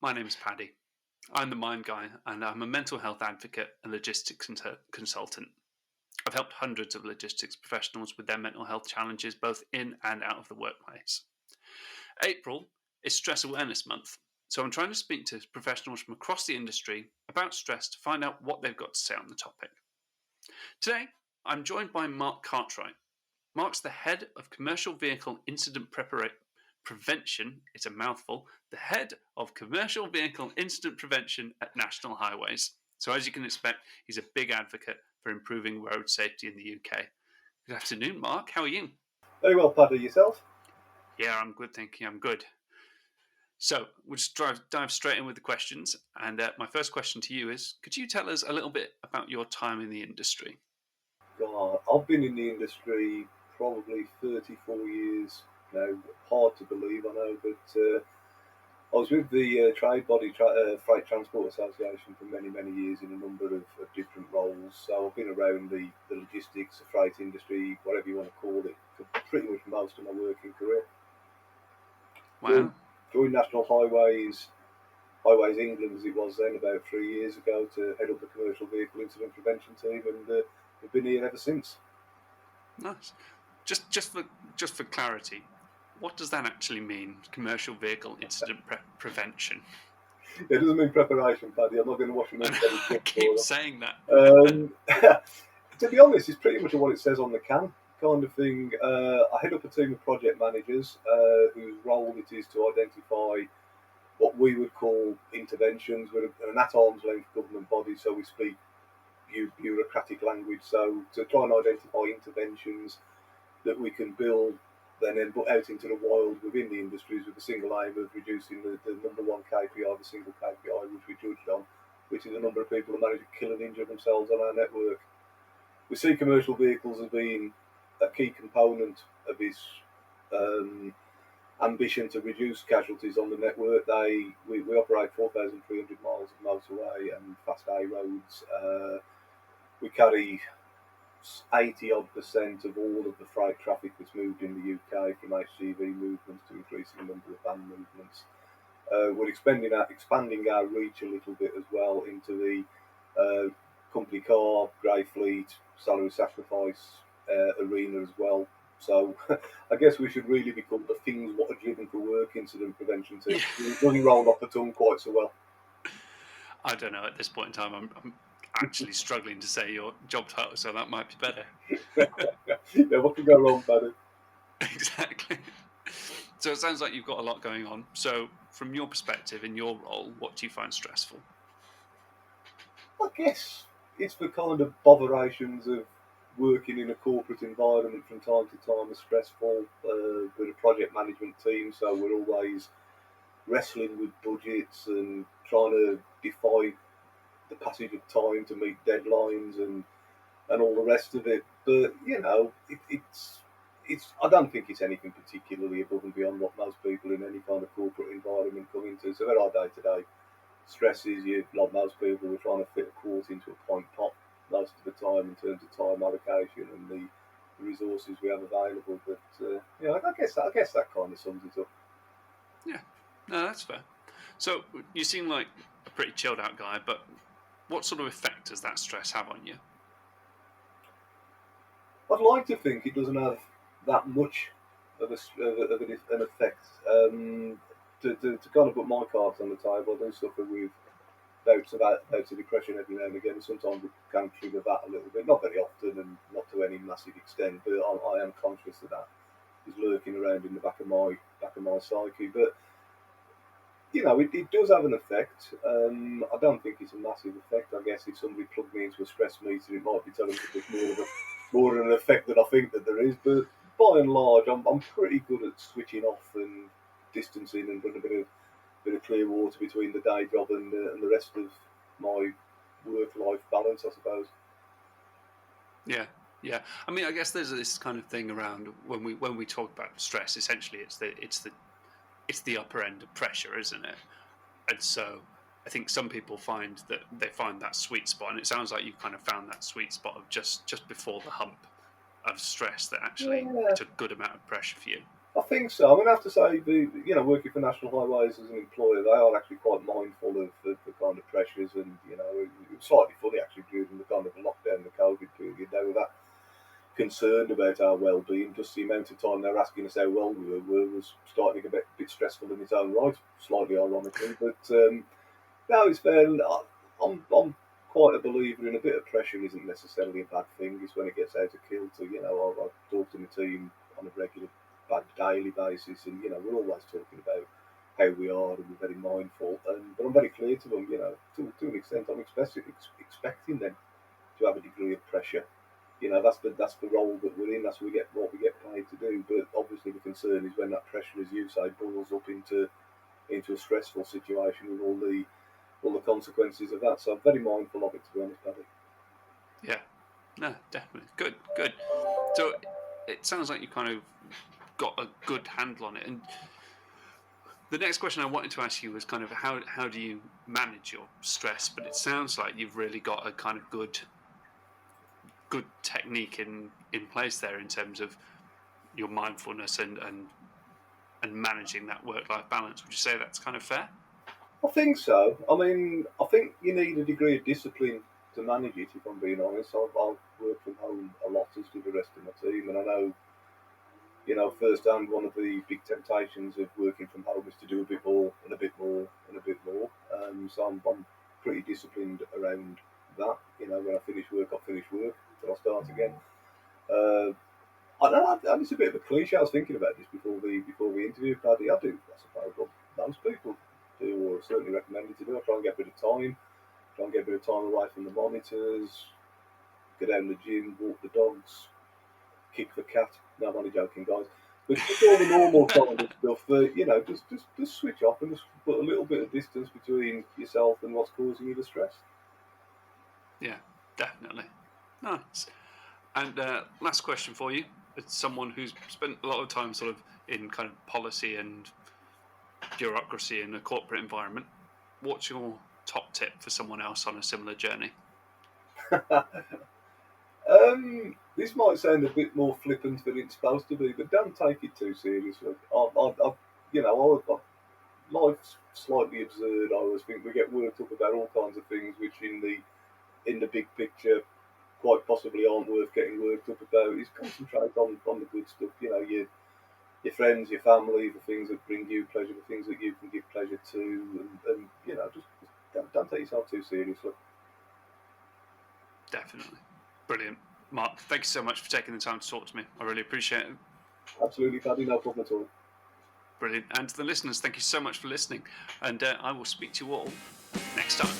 My name is Paddy. I'm the mind guy and I'm a mental health advocate and logistics consultant. I've helped hundreds of logistics professionals with their mental health challenges both in and out of the workplace. April is Stress Awareness Month, so I'm trying to speak to professionals from across the industry about stress to find out what they've got to say on the topic. Today, I'm joined by Mark Cartwright. Mark's the head of commercial vehicle incident prevention. It's a mouthful. The head of commercial vehicle incident prevention at National Highways. So, as you can expect, he's a big advocate for improving road safety in the UK. Good afternoon, Mark. How are you? Very well, Paddy. Yourself? Yeah, I'm good, thank you. I'm good. So, we'll just dive straight in with the questions. And my first question to you is, could you tell us a little bit about your time in the industry? God, I've been in the industry probably 34 years now. Hard to believe, I know, but I was with the trade body, Freight Transport Association, for many, many years in a number of different roles. So I've been around the logistics, the freight industry, whatever you want to call it, for pretty much most of my working career. Joined, Wow. joined National Highways England as it was then about 3 years ago to head up the commercial vehicle incident prevention team, and we've been here ever since. Nice. Just for clarity, what does that actually mean? Commercial vehicle incident prevention. It doesn't mean preparation, Paddy. I'm not going to wash them in I keep saying that. To be honest, it's pretty much what it says on the can, kind of thing. I head up a team of project managers whose role it is to identify what we would call interventions. We're an at-arm's length government body, so we speak bureaucratic language. So to try and identify interventions that we can build, then put out into the wild within the industries with the single aim of reducing the number one KPI, the single KPI which we judged on, which is the number of people that manage to kill and injure themselves on our network. We see commercial vehicles as being a key component of this ambition to reduce casualties on the network. We operate 4,300 miles of motorway and fast A roads. We carry 80 odd percent of all of the freight traffic that's moved in the UK, from HGV movements to increasing number of van movements. We're expanding our reach a little bit as well into the company car, grey fleet, salary sacrifice arena as well. So I guess we should really be called the things what are driven for work incident prevention team. It doesn't roll off the tongue quite so well. I don't know. At this point in time, I'm actually struggling to say your job title, so that might be better. Yeah, what can go wrong, Paddy? Exactly. So it sounds like you've got a lot going on. So, from your perspective, in your role, what do you find stressful? I guess it's the kind of botherations of working in a corporate environment from time to time are stressful. We're a project management team, so we're always wrestling with budgets and trying to defy the passage of time to meet deadlines and all the rest of it. But it's I don't think it's anything particularly above and beyond what most people in any kind of corporate environment come into. So there are day to day stresses. You like most people, we're trying to fit a quart into a pint pot most of the time in terms of time allocation and the resources we have available. But I guess that kind of sums it up. Yeah, no, that's fair. So you seem like a pretty chilled out guy, but what sort of effect does that stress have on you? I'd like to think it doesn't have that much an effect. To kind of put my cards on the table, I do suffer with bouts of depression every now and again. And sometimes it can trigger that a little bit, not very often and not to any massive extent, but I am conscious that is lurking around in the back of my psyche. But it does have an effect. I don't think it's a massive effect. I guess if somebody plugged me into a stress meter, it might be telling me there's more of an effect than I think that there is. But by and large, I'm pretty good at switching off and distancing and putting a bit of clear water between the day job and the rest of my work-life balance, I suppose. Yeah, yeah. I mean, I guess there's this kind of thing around when we talk about stress. Essentially, it's the upper end of pressure, isn't it? And so I think some people find that they find that sweet spot, and it sounds like you've kind of found that sweet spot of just before the hump of stress that actually Yeah, it's a good amount of pressure for you. I think so. I mean, I have to say, working for National Highways as an employer, they are actually quite mindful of the kind of pressures, and it was slightly funny actually during the kind of lockdown, the COVID period. They were that concerned about our well-being. Just the amount of time they were asking us how well we were was starting to get a bit stressful in its own right, slightly ironically. But no, it's fair. And I'm quite a believer in a bit of pressure isn't necessarily a bad thing. It's when it gets out of kilter. I talk to my team on a regular, daily basis, and we're always talking about how we are, and we're very mindful. But I'm very clear to them. To an extent, I'm expecting them to have a degree of pressure. That's the role that we're in. That's what we get paid to do. But obviously, the concern is when that pressure, as you say, boils up into a stressful situation with all the consequences of that. So I'm very mindful of it, to be honest, Paddy. Yeah, no, definitely. Good, good. So it sounds like you kind of got a good handle on it. And the next question I wanted to ask you was kind of how do you manage your stress? But it sounds like you've really got a kind of good technique in place there in terms of your mindfulness and managing that work-life balance. Would you say that's kind of fair? I think so. I mean, I think you need a degree of discipline to manage it, if I'm being honest. I've worked from home a lot, as do the rest of my team, and I know, firsthand, one of the big temptations of working from home is to do a bit more and a bit more and a bit more. So I'm pretty disciplined around that. When I finish work, I finish work, then I start again. Uh, I know it's a bit of a cliche. I was thinking about this before we interviewed Paddy. I do, I suppose, what most people do, or certainly recommended to do. I try and get a bit of time, try and get a bit of time away from the monitors, go down to the gym, walk the dogs, kick the cat. No, I'm only joking, guys. But just all the normal kind of stuff. Just switch off and just put a little bit of distance between yourself and what's causing you the stress. Yeah, definitely. Nice. And last question for you. It's someone who's spent a lot of time sort of in kind of policy and bureaucracy in a corporate environment. What's your top tip for someone else on a similar journey? This might sound a bit more flippant than it's supposed to be, but don't take it too seriously. Life's slightly absurd. I always think we get worked up about all kinds of things, which in the big picture quite possibly aren't worth getting worked up about. Is concentrate on the good stuff. Your friends, your family, the things that bring you pleasure, the things that you can give pleasure to, and just don't take yourself too seriously. Definitely. Brilliant. Mark, thank you so much for taking the time to talk to me. I really appreciate it. Absolutely, Paddy, no problem at all. Brilliant. And to the listeners, thank you so much for listening. And I will speak to you all next time.